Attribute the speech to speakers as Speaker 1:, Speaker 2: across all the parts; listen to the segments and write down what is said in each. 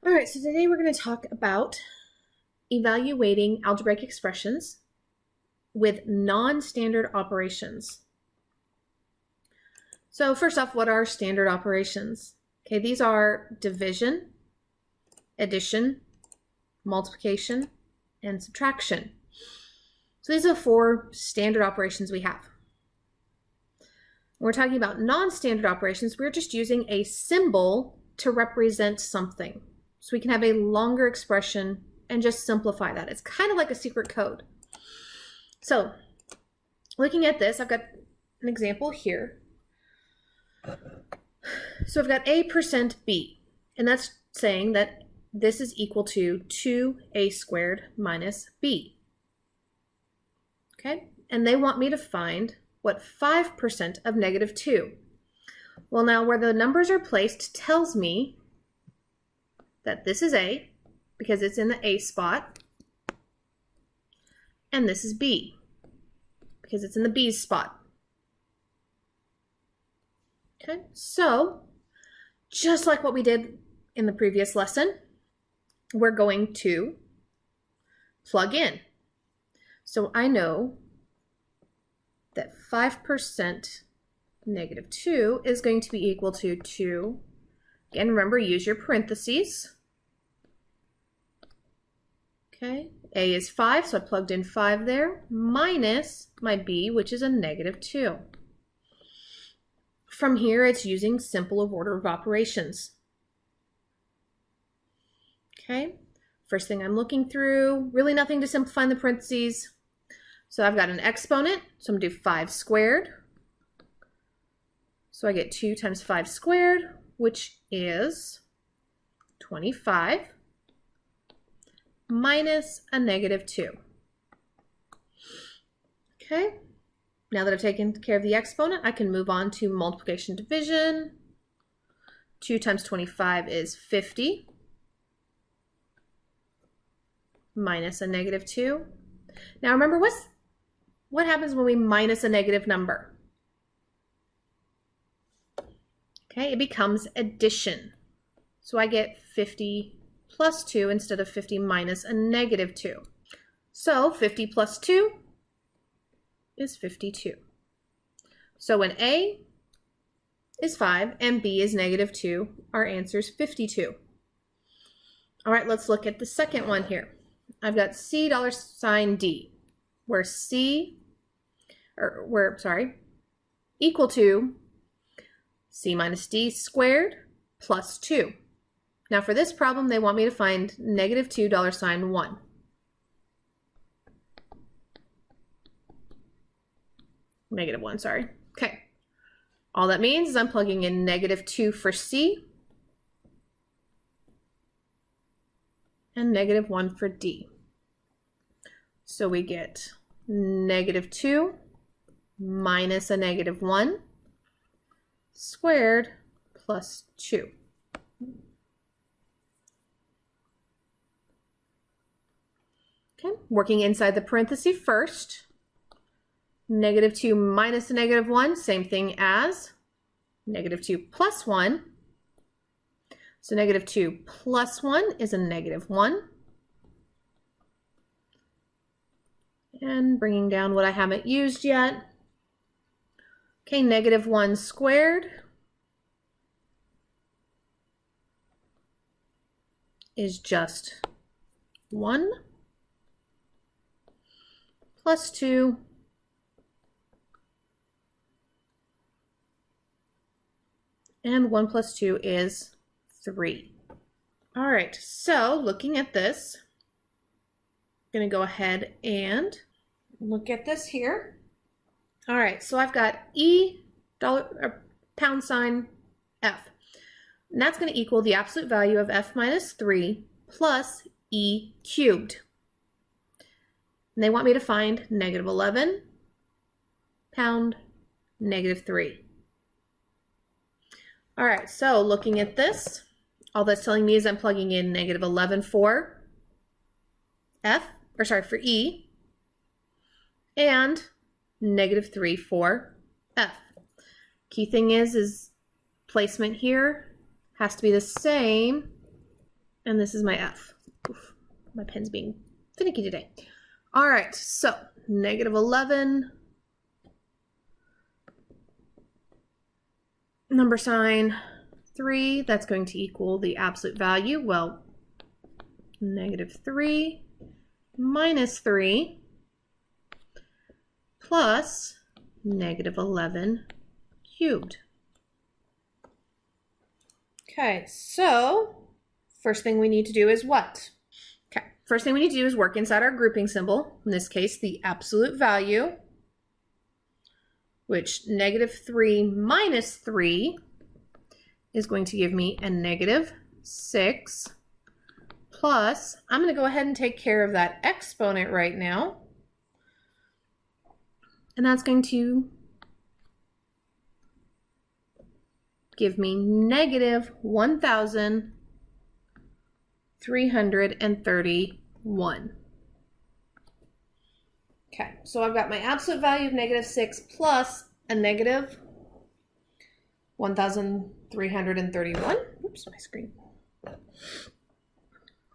Speaker 1: All right, so today we're going to talk about evaluating algebraic expressions with non-standard operations. So first off, what are standard operations? Okay, these are division, addition, multiplication, and subtraction. So these are 4 standard operations we have. When we're talking about non-standard operations, we're just using a symbol to represent something. So we can have a longer expression and just simplify that. It's kind of like a secret code. So looking at this, I've got an example here. So I've got a% b, and that's saying that this is equal to 2a squared minus b. Okay, and they want me to find what 5% of negative 2. Well, now where the numbers are placed tells me that this is a, because it's in the a spot, and this is b, because it's in the b spot. Okay, so just like what we did in the previous lesson, we're going to plug in. So I know that 5% negative 2 is going to be equal to 2. Again, remember, use your parentheses. Okay, a is 5, so I plugged in 5 there, minus my b, which is a negative 2. From here, it's using simple order of operations. Okay, first thing I'm looking through, really nothing to simplify in the parentheses. So I've got an exponent, so I'm going to do 5 squared. So I get 2 times 5 squared, which is 25, minus a negative 2. Okay, now that I've taken care of the exponent, I can move on to multiplication division. 2 times 25 is 50, minus a negative 2. Now remember, what happens when we minus a negative number? Okay, it becomes addition. So I get 50 plus 2 instead of 50 minus a negative 2. So 50 plus 2 is 52. So when A is 5 and B is negative 2, our answer is 52. All right, let's look at the second one here. I've got $D, where equal to C minus D squared plus 2. Now for this problem, they want me to find negative $2.1. Negative 1, sorry. Okay. All that means is I'm plugging in negative 2 for C and negative 1 for D. So we get negative 2 minus a negative 1 squared plus 2. Okay, working inside the parenthesis first. Negative 2 minus a negative 1, same thing as negative 2 plus 1. So negative 2 plus 1 is a negative 1. And bringing down what I haven't used yet. Okay, negative 1 squared is just 1 plus 2 and 1 plus 2 is 3. All right, so looking at this, I'm going to go ahead and look at this here. All right, so I've got pound sign F. And that's going to equal the absolute value of F minus 3 plus E cubed. And they want me to find negative 11 pound negative 3. All right, so looking at this, all that's telling me is I'm plugging in negative 11 for for E, and negative 3 for F. Key thing is placement here has to be the same And this is my f. Oof, my pen's being finicky today. All right, so negative 11, number sign 3, that's going to equal the absolute value. Well, negative 3 minus 3 plus negative 11 cubed. Okay, so first thing we need to do is what? Okay, first thing we need to do is work inside our grouping symbol, in this case the absolute value, which negative 3 minus 3 is going to give me a negative 6 plus, I'm going to go ahead and take care of that exponent right now, and that's going to give me negative 1,331. Okay, so I've got my absolute value of negative 6 plus a negative 1,331. Oops, my screen.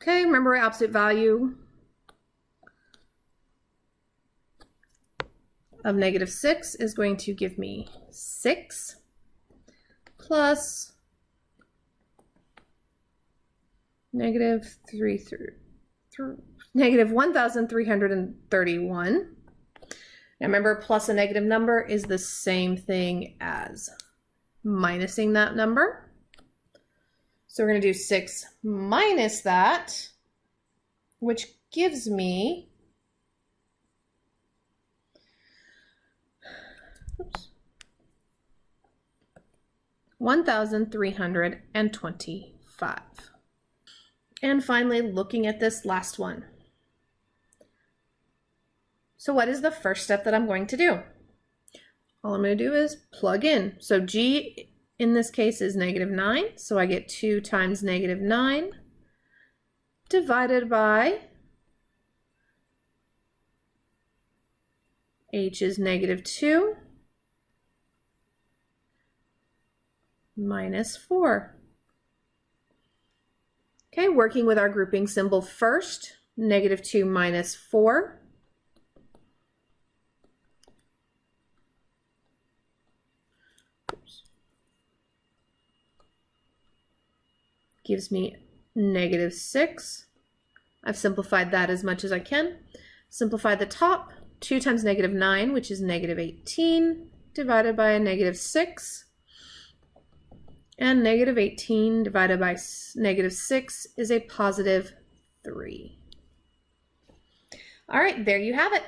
Speaker 1: Okay, remember absolute value of negative 6 is going to give me 6 plus negative 1,331. Now remember, plus a negative number is the same thing as minusing that number. So we're going to do 6 minus that, which gives me 1,325. And finally, looking at this last one. So what is the first step that I'm going to do? All I'm going to do is plug in. So G in this case is negative 9. So I get 2 times negative 9 divided by H is negative 2 minus 4. Okay, working with our grouping symbol first, negative 2 minus 4. Gives me negative 6. I've simplified that as much as I can. Simplify the top, 2 times negative 9, which is negative 18, divided by a negative 6. And negative 18 divided by negative 6 is a positive 3. All right, there you have it.